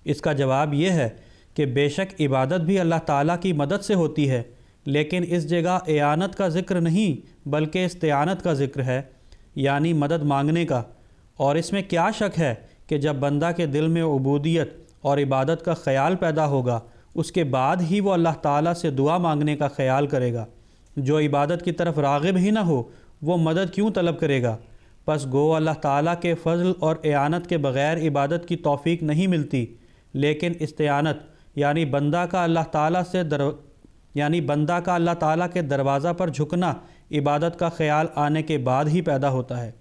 اس کا جواب یہ ہے کہ بے شک عبادت بھی اللہ تعالیٰ کی مدد سے ہوتی ہے، لیکن اس جگہ اعانت کا ذکر نہیں بلکہ استعانت کا ذکر ہے، یعنی مدد مانگنے کا. اور اس میں کیا شک ہے کہ جب بندہ کے دل میں عبودیت اور عبادت کا خیال پیدا ہوگا اس کے بعد ہی وہ اللہ تعالیٰ سے دعا مانگنے کا خیال کرے گا. جو عبادت کی طرف راغب ہی نہ ہو وہ مدد کیوں طلب کرے گا؟ پس گو اللہ تعالیٰ کے فضل اور اعانت کے بغیر عبادت کی توفیق نہیں ملتی، لیکن استعانت یعنی بندہ کا اللہ تعالیٰ کے دروازہ پر جھکنا عبادت کا خیال آنے کے بعد ہی پیدا ہوتا ہے.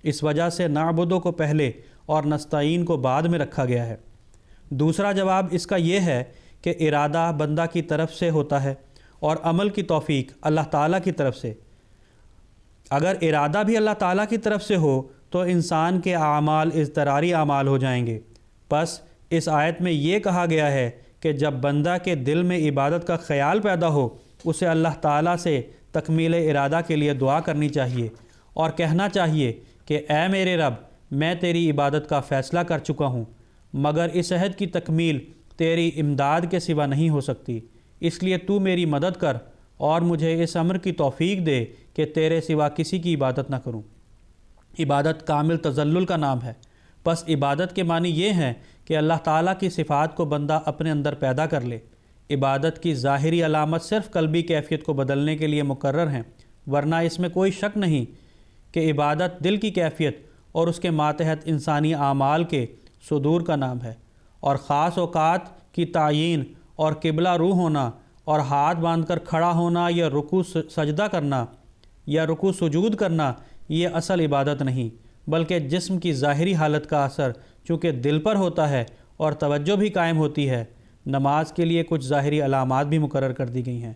اس وجہ سے نعبدو کو پہلے اور نستعین کو بعد میں رکھا گیا ہے. دوسرا جواب اس کا یہ ہے کہ ارادہ بندہ کی طرف سے ہوتا ہے اور عمل کی توفیق اللہ تعالیٰ کی طرف سے. اگر ارادہ بھی اللہ تعالیٰ کی طرف سے ہو تو انسان کے اعمال اضطراری اعمال ہو جائیں گے. پس اس آیت میں یہ کہا گیا ہے کہ جب بندہ کے دل میں عبادت کا خیال پیدا ہو اسے اللہ تعالیٰ سے تکمیل ارادہ کے لیے دعا کرنی چاہیے اور کہنا چاہیے کہ اے میرے رب میں تیری عبادت کا فیصلہ کر چکا ہوں، مگر اس عہد کی تکمیل تیری امداد کے سوا نہیں ہو سکتی، اس لیے تو میری مدد کر اور مجھے اس امر کی توفیق دے کہ تیرے سوا کسی کی عبادت نہ کروں. عبادت کامل تذلل کا نام ہے. پس عبادت کے معنی یہ ہیں کہ اللہ تعالیٰ کی صفات کو بندہ اپنے اندر پیدا کر لے. عبادت کی ظاہری علامت صرف قلبی کیفیت کو بدلنے کے لیے مقرر ہیں، ورنہ اس میں کوئی شک نہیں کہ عبادت دل کی کیفیت اور اس کے ماتحت انسانی اعمال کے صدور کا نام ہے. اور خاص اوقات کی تعیین اور قبلہ رو ہونا اور ہاتھ باندھ کر کھڑا ہونا یا رکوع سجدہ کرنا یا رکوع سجود کرنا یہ اصل عبادت نہیں، بلکہ جسم کی ظاہری حالت کا اثر چونکہ دل پر ہوتا ہے اور توجہ بھی قائم ہوتی ہے، نماز کے لیے کچھ ظاہری علامات بھی مقرر کر دی گئی ہیں،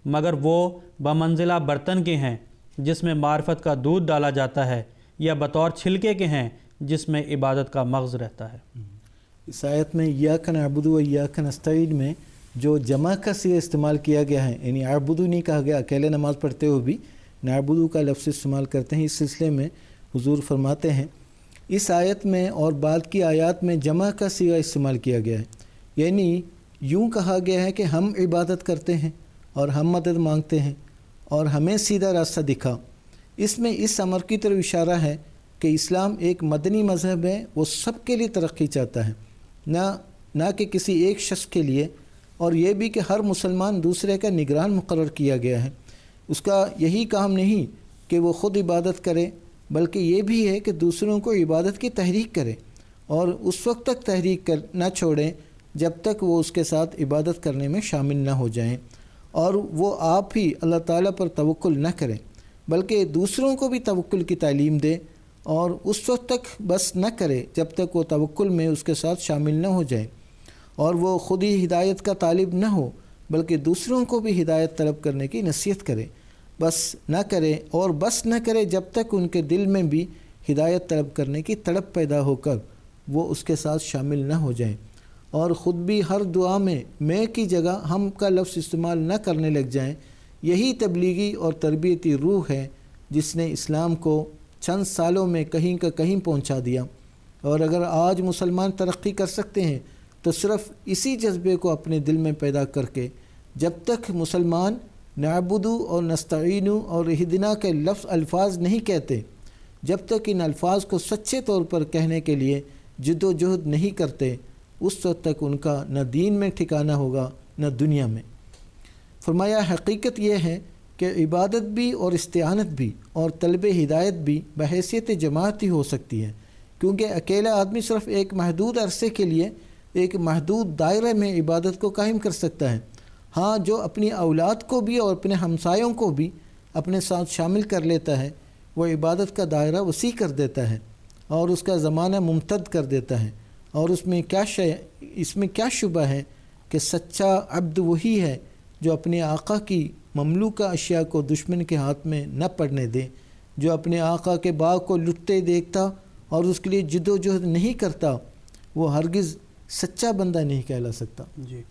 مگر وہ بمنزلہ برتن کے ہیں جس میں معرفت کا دودھ ڈالا جاتا ہے، یا بطور چھلکے کے ہیں جس میں عبادت کا مغز رہتا ہے۔ اس آیت میں ایاک نعبد و ایاک نستعین میں جو جمع کا صیغہ استعمال کیا گیا ہے، یعنی اعبدو نہیں کہا گیا، اکیلے نماز پڑھتے ہوئے بھی نعبدو کا لفظ استعمال کرتے ہیں۔ اس سلسلے میں حضور فرماتے ہیں اس آیت میں اور بعد کی آیات میں جمع کا صیغہ استعمال کیا گیا ہے، یعنی یوں کہا گیا ہے کہ ہم عبادت کرتے ہیں اور ہم مدد مانگتے ہیں اور ہمیں سیدھا راستہ دکھا۔ اس میں اس امر کی طرف اشارہ ہے کہ اسلام ایک مدنی مذہب ہے، وہ سب کے لیے ترقی چاہتا ہے، نہ کہ کسی ایک شخص کے لیے، اور یہ بھی کہ ہر مسلمان دوسرے کا نگران مقرر کیا گیا ہے۔ اس کا یہی کام نہیں کہ وہ خود عبادت کرے، بلکہ یہ بھی ہے کہ دوسروں کو عبادت کی تحریک کرے، اور اس وقت تک تحریک نہ چھوڑیں جب تک وہ اس کے ساتھ عبادت کرنے میں شامل نہ ہو جائیں، اور وہ آپ ہی اللہ تعالیٰ پر توکل نہ کریں بلکہ دوسروں کو بھی توکل کی تعلیم دے، اور اس وقت تک بس نہ کرے جب تک وہ توکل میں اس کے ساتھ شامل نہ ہو جائے، اور وہ خود ہی ہدایت کا طالب نہ ہو بلکہ دوسروں کو بھی ہدایت طلب کرنے کی نصیحت کرے، بس نہ کرے جب تک ان کے دل میں بھی ہدایت طلب کرنے کی تڑپ پیدا ہو کر وہ اس کے ساتھ شامل نہ ہو جائیں، اور خود بھی ہر دعا میں کی جگہ ہم کا لفظ استعمال نہ کرنے لگ جائیں۔ یہی تبلیغی اور تربیتی روح ہے جس نے اسلام کو چند سالوں میں کہیں کا کہیں پہنچا دیا، اور اگر آج مسلمان ترقی کر سکتے ہیں تو صرف اسی جذبے کو اپنے دل میں پیدا کر کے، جب تک مسلمان نعبدو اور نستعینو اور اہدنا کے الفاظ نہیں کہتے، جب تک ان الفاظ کو سچے طور پر کہنے کے لیے جد و جہد نہیں کرتے، اس وقت تک ان کا نہ دین میں ٹھکانہ ہوگا نہ دنیا میں۔ فرمایا حقیقت یہ ہے کہ عبادت بھی اور استعانت بھی اور طلب ہدایت بھی بحیثیت جماعت ہی ہو سکتی ہے، کیونکہ اکیلا آدمی صرف ایک محدود عرصے کے لیے ایک محدود دائرے میں عبادت کو قائم کر سکتا ہے۔ ہاں، جو اپنی اولاد کو بھی اور اپنے ہمسایوں کو بھی اپنے ساتھ شامل کر لیتا ہے، وہ عبادت کا دائرہ وسیع کر دیتا ہے اور اس کا زمانہ ممتد کر دیتا ہے، اور اس میں کیا شبہ ہے کہ سچا عبد وہی ہے جو اپنے آقا کی مملوکہ اشیاء کو دشمن کے ہاتھ میں نہ پڑنے دے، جو اپنے آقا کے باغ کو لٹتے دیکھتا اور اس کے لیے جد و جہد نہیں کرتا، وہ ہرگز سچا بندہ نہیں کہلا سکتا۔ جی،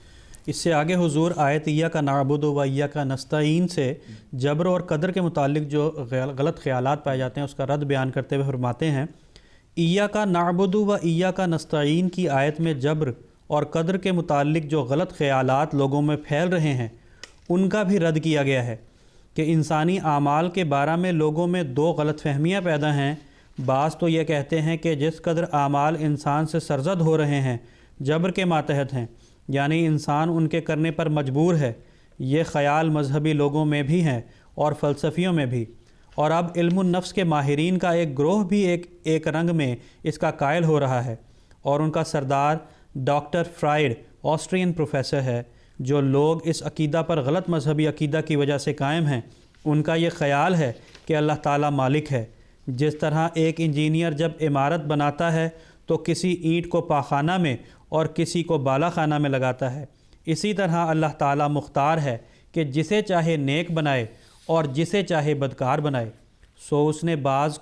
اس سے آگے حضور آیت ایاک نعبد و ایاک نستعین سے جبر اور قدر کے متعلق جو غلط خیالات پائے جاتے ہیں اس کا رد بیان کرتے ہوئے فرماتے ہیں، ایاک نعبد و ایاک نستعین کی آیت میں جبر اور قدر کے متعلق جو غلط خیالات لوگوں میں پھیل رہے ہیں ان کا بھی رد کیا گیا ہے کہ انسانی اعمال کے بارے میں لوگوں میں دو غلط فہمیاں پیدا ہیں۔ بعض تو یہ کہتے ہیں کہ جس قدر اعمال انسان سے سرزد ہو رہے ہیں جبر کے ماتحت ہیں، یعنی انسان ان کے کرنے پر مجبور ہے۔ یہ خیال مذہبی لوگوں میں بھی ہیں اور فلسفیوں میں بھی، اور اب علم النفس کے ماہرین کا ایک گروہ بھی ایک رنگ میں اس کا قائل ہو رہا ہے، اور ان کا سردار ڈاکٹر فرائیڈ آسٹرین پروفیسر ہے۔ جو لوگ اس عقیدہ پر غلط مذہبی عقیدہ کی وجہ سے قائم ہیں، ان کا یہ خیال ہے کہ اللہ تعالیٰ مالک ہے۔ جس طرح ایک انجینئر جب عمارت بناتا ہے تو کسی اینٹ کو پاخانہ میں اور کسی کو بالا خانہ میں لگاتا ہے، اسی طرح اللہ تعالیٰ مختار ہے کہ جسے چاہے نیک بنائے اور جسے چاہے بدکار بنائے۔ سو اس نے بعض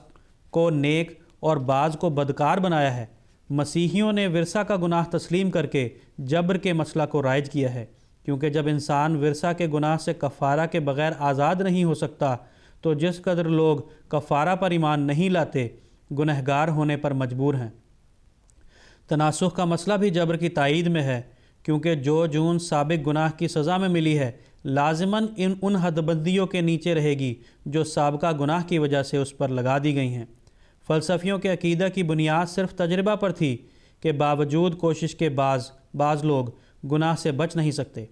کو نیک اور بعض کو بدکار بنایا ہے۔ مسیحیوں نے ورثہ کا گناہ تسلیم کر کے جبر کے مسئلہ کو رائج کیا ہے، کیونکہ جب انسان ورثہ کے گناہ سے کفارہ کے بغیر آزاد نہیں ہو سکتا تو جس قدر لوگ کفارہ پر ایمان نہیں لاتے گنہگار ہونے پر مجبور ہیں۔ تناسخ کا مسئلہ بھی جبر کی تائید میں ہے، کیونکہ جو جون سابق گناہ کی سزا میں ملی ہے لازماً ان حد بندیوں کے نیچے رہے گی جو سابقہ گناہ کی وجہ سے اس پر لگا دی گئی ہیں۔ فلسفیوں کے عقیدہ کی بنیاد صرف تجربہ پر تھی کہ باوجود کوشش کے بعض لوگ گناہ سے بچ نہیں سکتے،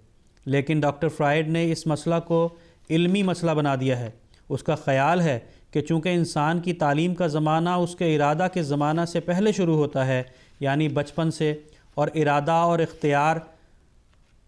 لیکن ڈاکٹر فرائیڈ نے اس مسئلہ کو علمی مسئلہ بنا دیا ہے۔ اس کا خیال ہے کہ چونکہ انسان کی تعلیم کا زمانہ اس کے ارادہ کے زمانہ سے پہلے شروع ہوتا ہے، یعنی بچپن سے، اور ارادہ اور اختیار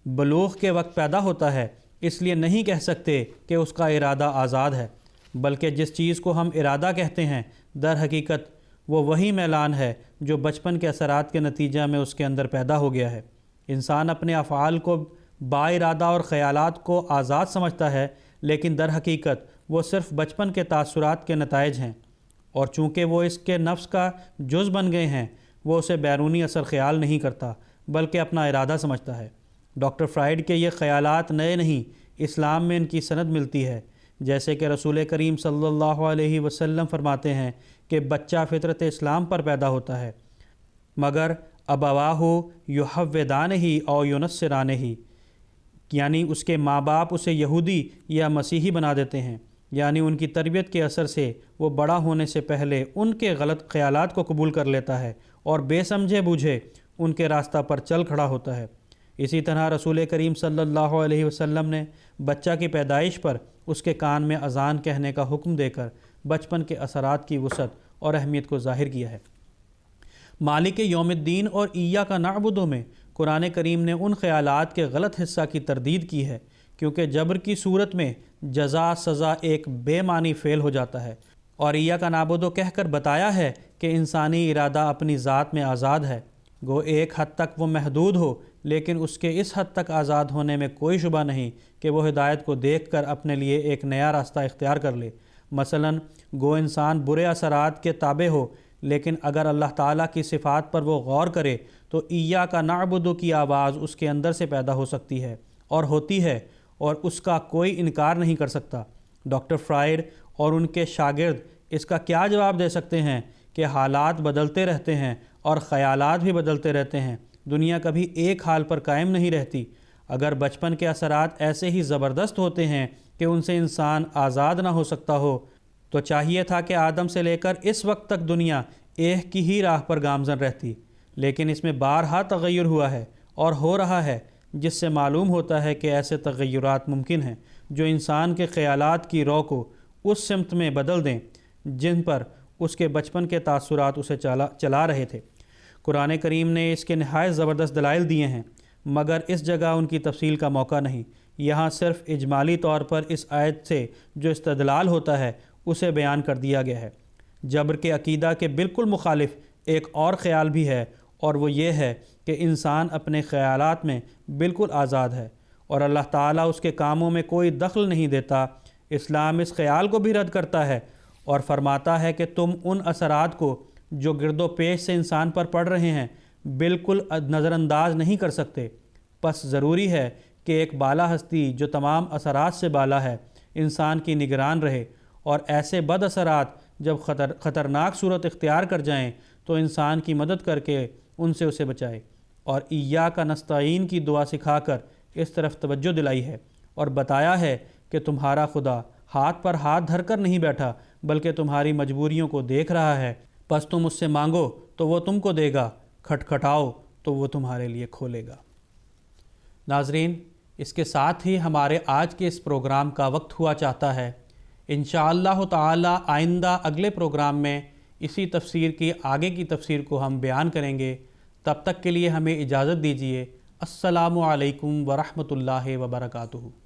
بلوغ کے وقت پیدا ہوتا ہے، اس لیے نہیں کہہ سکتے کہ اس کا ارادہ آزاد ہے، بلکہ جس چیز کو ہم ارادہ کہتے ہیں در حقیقت وہ وہی میلان ہے جو بچپن کے اثرات کے نتیجہ میں اس کے اندر پیدا ہو گیا ہے۔ انسان اپنے افعال کو با ارادہ اور خیالات کو آزاد سمجھتا ہے، لیکن در حقیقت وہ صرف بچپن کے تاثرات کے نتائج ہیں، اور چونکہ وہ اس کے نفس کا جز بن گئے ہیں، وہ اسے بیرونی اثر خیال نہیں کرتا بلکہ اپنا ارادہ سمجھتا ہے۔ ڈاکٹر فرائیڈ کے یہ خیالات نئے نہیں، اسلام میں ان کی سند ملتی ہے، جیسے کہ رسول کریم صلی اللہ علیہ وسلم فرماتے ہیں کہ بچہ فطرت اسلام پر پیدا ہوتا ہے، مگر ابواہ یحودانہ او ینصرانہ، یعنی اس کے ماں باپ اسے یہودی یا مسیحی بنا دیتے ہیں، یعنی ان کی تربیت کے اثر سے وہ بڑا ہونے سے پہلے ان کے غلط خیالات کو قبول کر لیتا ہے اور بے سمجھے بوجھے ان کے راستہ پر چل کھڑا ہوتا ہے۔ اسی طرح رسول کریم صلی اللہ علیہ وسلم نے بچہ کی پیدائش پر اس کے کان میں اذان کہنے کا حکم دے کر بچپن کے اثرات کی وسعت اور اہمیت کو ظاہر کیا ہے۔ مالک یوم الدین اور ایاک نعبد میں قرآن کریم نے ان خیالات کے غلط حصہ کی تردید کی ہے، کیونکہ جبر کی صورت میں جزا سزا ایک بے معنی فعل ہو جاتا ہے، اور ایاک نعبد کہہ کر بتایا ہے کہ انسانی ارادہ اپنی ذات میں آزاد ہے، گو ایک حد تک وہ محدود ہو، لیکن اس کے اس حد تک آزاد ہونے میں کوئی شبہ نہیں کہ وہ ہدایت کو دیکھ کر اپنے لیے ایک نیا راستہ اختیار کر لے۔ مثلاً گو انسان برے اثرات کے تابع ہو، لیکن اگر اللہ تعالیٰ کی صفات پر وہ غور کرے تو ایاک نعبد کی آواز اس کے اندر سے پیدا ہو سکتی ہے اور ہوتی ہے، اور اس کا کوئی انکار نہیں کر سکتا۔ ڈاکٹر فرائیڈ اور ان کے شاگرد اس کا کیا جواب دے سکتے ہیں کہ حالات بدلتے رہتے ہیں اور خیالات بھی بدلتے رہتے ہیں، دنیا کبھی ایک حال پر قائم نہیں رہتی۔ اگر بچپن کے اثرات ایسے ہی زبردست ہوتے ہیں کہ ان سے انسان آزاد نہ ہو سکتا ہو، تو چاہیے تھا کہ آدم سے لے کر اس وقت تک دنیا ایک کی ہی راہ پر گامزن رہتی، لیکن اس میں بارہا تغیر ہوا ہے اور ہو رہا ہے، جس سے معلوم ہوتا ہے کہ ایسے تغیرات ممکن ہیں جو انسان کے خیالات کی رو کو اس سمت میں بدل دیں جن پر اس کے بچپن کے تاثرات اسے چلا رہے تھے۔ قرآن کریم نے اس کے نہایت زبردست دلائل دیے ہیں، مگر اس جگہ ان کی تفصیل کا موقع نہیں۔ یہاں صرف اجمالی طور پر اس آیت سے جو استدلال ہوتا ہے اسے بیان کر دیا گیا ہے۔ جبر کے عقیدہ کے بالکل مخالف ایک اور خیال بھی ہے، اور وہ یہ ہے کہ انسان اپنے خیالات میں بالکل آزاد ہے اور اللہ تعالیٰ اس کے کاموں میں کوئی دخل نہیں دیتا۔ اسلام اس خیال کو بھی رد کرتا ہے اور فرماتا ہے کہ تم ان اثرات کو جو گرد و پیش سے انسان پر پڑ رہے ہیں بالکل نظر انداز نہیں کر سکتے، پس ضروری ہے کہ ایک بالا ہستی جو تمام اثرات سے بالا ہے انسان کی نگران رہے، اور ایسے بد اثرات جب خطرناک صورت اختیار کر جائیں تو انسان کی مدد کر کے ان سے اسے بچائے، اور ایاک نستعین کی دعا سکھا کر اس طرف توجہ دلائی ہے اور بتایا ہے کہ تمہارا خدا ہاتھ پر ہاتھ دھر کر نہیں بیٹھا بلکہ تمہاری مجبوریوں کو دیکھ رہا ہے، پس تم اس سے مانگو تو وہ تم کو دے گا، کھٹکھٹاؤ تو وہ تمہارے لیے کھولے گا۔ ناظرین، اس کے ساتھ ہی ہمارے آج کے اس پروگرام کا وقت ہوا چاہتا ہے۔ انشاءاللہ تعالی آئندہ اگلے پروگرام میں اسی تفسیر کی آگے کی تفسیر کو ہم بیان کریں گے۔ تب تک کے لیے ہمیں اجازت دیجیے۔ السلام علیکم ورحمۃ اللہ وبرکاتہ۔